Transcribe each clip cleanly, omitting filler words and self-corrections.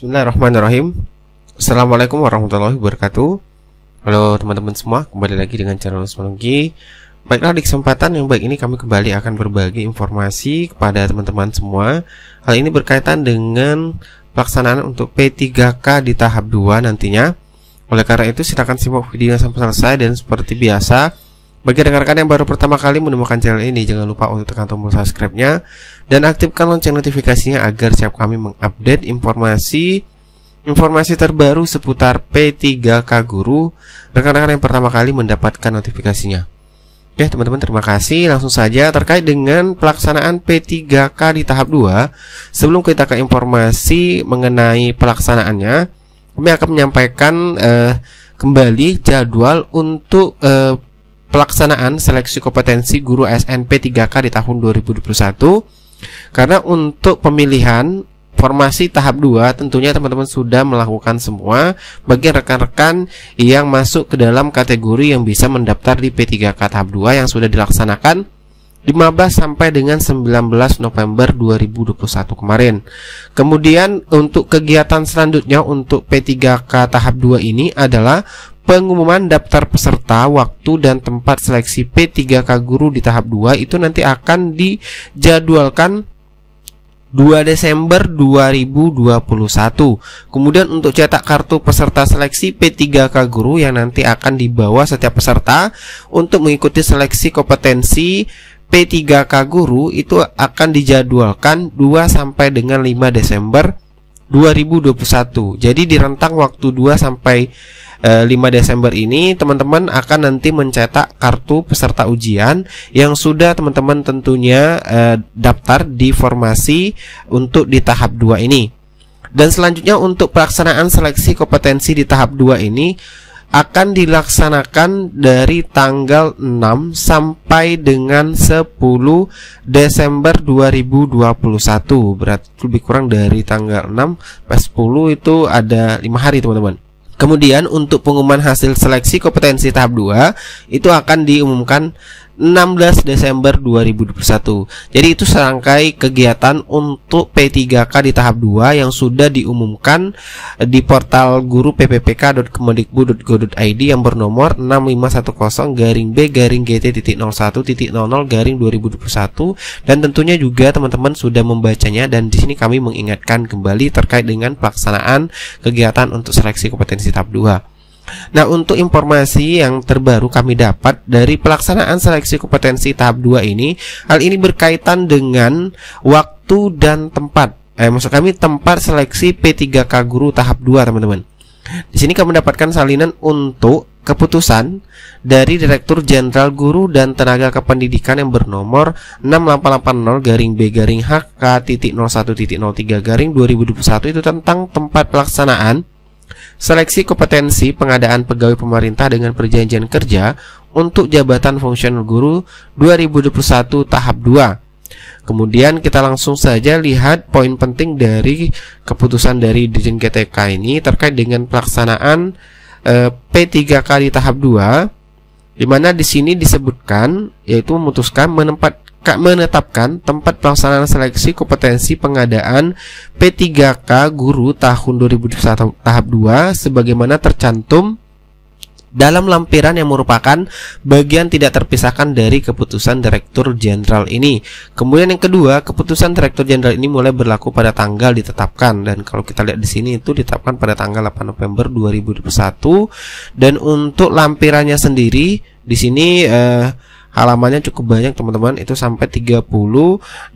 Bismillahirrahmanirrahim. Assalamualaikum warahmatullahi wabarakatuh. Halo teman-teman semua, kembali lagi dengan channel Teknologi. Baiklah, di kesempatan yang baik ini kami kembali akan berbagi informasi kepada teman-teman semua. Hal ini berkaitan dengan pelaksanaan untuk P3K di tahap 2 nantinya. Oleh karena itu silakan simak videonya sampai selesai. Dan seperti biasa, bagi rekan-rekan yang baru pertama kali menemukan channel ini, jangan lupa untuk tekan tombol subscribe-nya dan aktifkan lonceng notifikasinya agar setiap kami mengupdate informasi terbaru seputar P3K Guru, rekan-rekan yang pertama kali mendapatkan notifikasinya. Oke teman-teman, terima kasih. Langsung saja terkait dengan pelaksanaan P3K di tahap 2. Sebelum kita ke informasi mengenai pelaksanaannya, kami akan menyampaikan kembali jadwal untuk pelaksanaan seleksi kompetensi guru ASN P3K di tahun 2021. Karena untuk pemilihan formasi tahap 2 tentunya teman-teman sudah melakukan semua. Bagi rekan-rekan yang masuk ke dalam kategori yang bisa mendaftar di P3K tahap 2 yang sudah dilaksanakan 15 sampai dengan 19 November 2021 kemarin. Kemudian untuk kegiatan selanjutnya untuk P3K tahap 2 ini adalah pengumuman daftar peserta, waktu dan tempat seleksi P3K Guru di tahap 2 itu nanti akan dijadwalkan 2 Desember 2021. Kemudian untuk cetak kartu peserta seleksi P3K Guru yang nanti akan dibawa setiap peserta untuk mengikuti seleksi kompetensi P3K Guru itu akan dijadwalkan 2 sampai dengan 5 Desember 2021. Jadi di rentang waktu 2 sampai 5 Desember ini teman-teman akan nanti mencetak kartu peserta ujian yang sudah teman-teman tentunya daftar di formasi untuk di tahap 2 ini. Dan selanjutnya untuk pelaksanaan seleksi kompetensi di tahap 2 ini akan dilaksanakan dari tanggal 6 sampai dengan 10 Desember 2021. Berarti lebih kurang dari tanggal 6 sampai 10 itu ada 5 hari teman-teman. Kemudian untuk pengumuman hasil seleksi kompetensi tahap 2 itu akan diumumkan 16 Desember 2021. Jadi itu serangkai kegiatan untuk P3K di tahap 2 yang sudah diumumkan di portal guru pppk.kemendikbud.go.id yang bernomor 6510-B-GT.01.00/2021 dan tentunya juga teman-teman sudah membacanya. Dan di sini kami mengingatkan kembali terkait dengan pelaksanaan kegiatan untuk seleksi kompetensi tahap 2. Nah, untuk informasi yang terbaru kami dapat dari pelaksanaan seleksi kompetensi tahap 2 ini, hal ini berkaitan dengan waktu dan tempat. Maksud kami tempat seleksi P3K Guru tahap 2, teman-teman. Di sini kami mendapatkan salinan untuk keputusan dari Direktur Jenderal Guru dan Tenaga Kependidikan yang bernomor 6880-BG-HK.01.03/2021 itu tentang tempat pelaksanaan seleksi kompetensi pengadaan pegawai pemerintah dengan perjanjian kerja untuk jabatan fungsional guru 2021 tahap 2. Kemudian kita langsung saja lihat poin penting dari keputusan dari Dirjen GTK ini terkait dengan pelaksanaan P3K di tahap 2, di mana di sini disebutkan yaitu memutuskan menetapkan tempat pelaksanaan seleksi kompetensi pengadaan P3K Guru tahun 2021 tahap 2 sebagaimana tercantum dalam lampiran yang merupakan bagian tidak terpisahkan dari keputusan Direktur Jenderal ini. Kemudian yang kedua, keputusan Direktur Jenderal ini mulai berlaku pada tanggal ditetapkan, dan kalau kita lihat di sini itu ditetapkan pada tanggal 8 November 2021. Dan untuk lampirannya sendiri di sini halamannya cukup banyak teman-teman, itu sampai 30,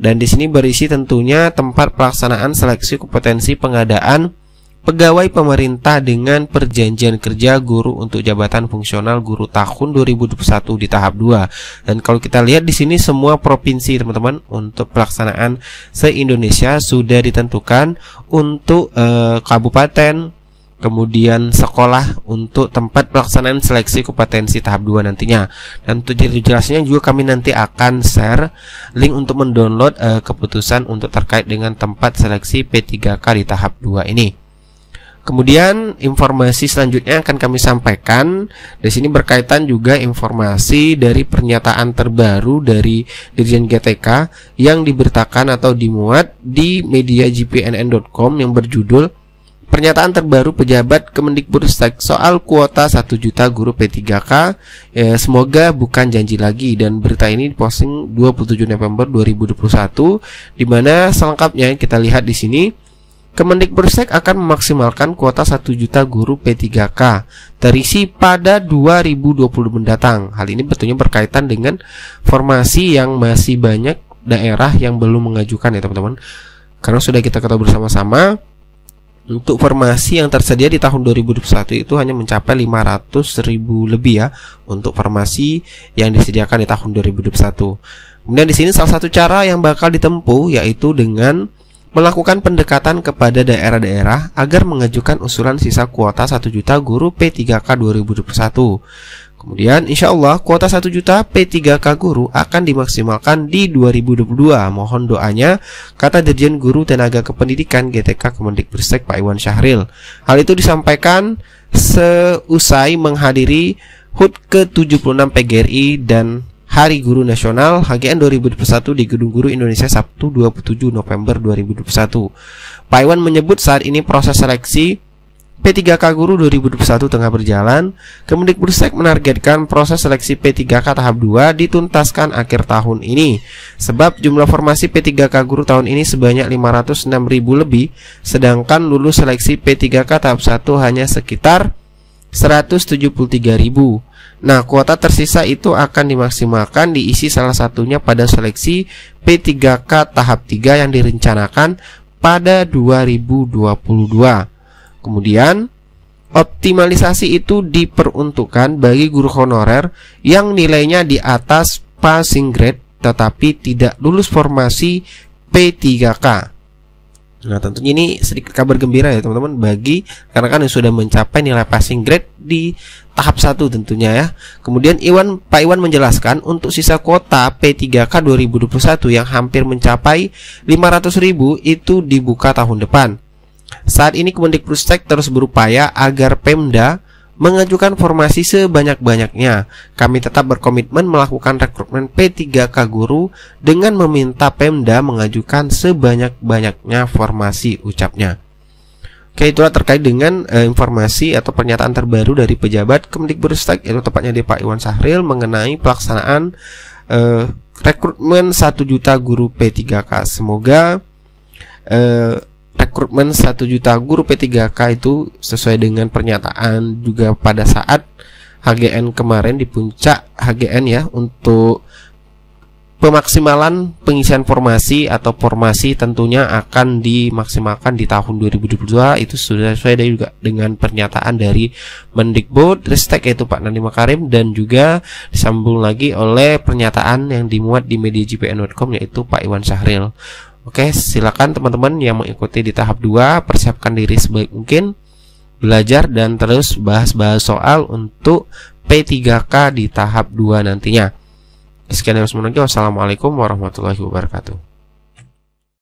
dan di sini berisi tentunya tempat pelaksanaan seleksi kompetensi pengadaan pegawai pemerintah dengan perjanjian kerja guru untuk jabatan fungsional guru tahun 2021 di tahap 2. Dan kalau kita lihat di sini semua provinsi teman-teman untuk pelaksanaan se-Indonesia sudah ditentukan untuk kabupaten, kemudian sekolah untuk tempat pelaksanaan seleksi kompetensi tahap 2 nantinya. Dan untuk jelasnya juga kami nanti akan share link untuk mendownload keputusan untuk terkait dengan tempat seleksi P3K di tahap 2 ini. Kemudian informasi selanjutnya akan kami sampaikan. Di sini berkaitan juga informasi dari pernyataan terbaru dari Dirjen GTK yang diberitakan atau dimuat di media gpnn.com yang berjudul Pernyataan terbaru pejabat Kemendikbudristek soal kuota 1 juta guru P3K semoga bukan janji lagi. Dan berita ini diposting 27 November 2021, di mana selengkapnya kita lihat di sini. Kemendikbudristek akan memaksimalkan kuota 1 juta guru P3K terisi pada 2020 mendatang. Hal ini tentunya berkaitan dengan formasi yang masih banyak daerah yang belum mengajukan ya teman-teman. Karena sudah kita ketahui bersama-sama, untuk formasi yang tersedia di tahun 2021 itu hanya mencapai 500.000 lebih ya untuk formasi yang disediakan di tahun 2021. Kemudian di sini salah satu cara yang bakal ditempuh yaitu dengan melakukan pendekatan kepada daerah-daerah agar mengajukan usulan sisa kuota 1 juta guru P3K 2021. Kemudian insya Allah kuota 1 juta P3K guru akan dimaksimalkan di 2022. Mohon doanya, kata Dirjen Guru Tenaga Kependidikan GTK Kemendikbudristek Pak Iwan Syahril. Hal itu disampaikan seusai menghadiri HUT ke-76 PGRI dan Hari Guru Nasional HGN 2021 di Gedung Guru Indonesia Sabtu 27 November 2021. Pak Iwan menyebut saat ini proses seleksi P3K Guru 2021 tengah berjalan. Kemendikbudristek menargetkan proses seleksi P3K tahap 2 dituntaskan akhir tahun ini. Sebab jumlah formasi P3K Guru tahun ini sebanyak 506.000 lebih, sedangkan lulus seleksi P3K tahap 1 hanya sekitar 173.000. Nah, kuota tersisa itu akan dimaksimalkan diisi salah satunya pada seleksi P3K tahap 3 yang direncanakan pada 2022. Kemudian, optimalisasi itu diperuntukkan bagi guru honorer yang nilainya di atas passing grade tetapi tidak lulus formasi P3K. Nah, tentunya ini sedikit kabar gembira ya teman-teman bagi rekan-rekan yang sudah mencapai nilai passing grade di tahap 1 tentunya ya. Kemudian Pak Iwan menjelaskan untuk sisa kuota P3K 2021 yang hampir mencapai 500.000 itu dibuka tahun depan. Saat ini Kemendikbudristek terus berupaya agar Pemda mengajukan formasi sebanyak-banyaknya. Kami tetap berkomitmen melakukan rekrutmen P3K guru dengan meminta Pemda mengajukan sebanyak-banyaknya formasi, ucapnya. Oke, itulah terkait dengan informasi atau pernyataan terbaru dari pejabat Kemendikbudristek, yaitu tepatnya di Pak Iwan Syahril mengenai pelaksanaan rekrutmen 1 juta guru P3K. Semoga rekrutmen 1 juta guru P3K itu sesuai dengan pernyataan juga pada saat HGN kemarin, di puncak HGN ya, untuk pemaksimalan pengisian formasi atau formasi tentunya akan dimaksimalkan di tahun 2022. Itu sudah sesuai juga dengan pernyataan dari Mendikbudristek yaitu Pak Nadiem Makarim, dan juga disambung lagi oleh pernyataan yang dimuat di media JPN.com yaitu Pak Iwan Syahril. Oke, silakan teman-teman yang mengikuti di tahap 2 persiapkan diri sebaik mungkin, belajar dan terus bahas-bahas soal untuk P3K di tahap 2 nantinya. Sekian dari saya. Wassalamualaikum warahmatullahi wabarakatuh.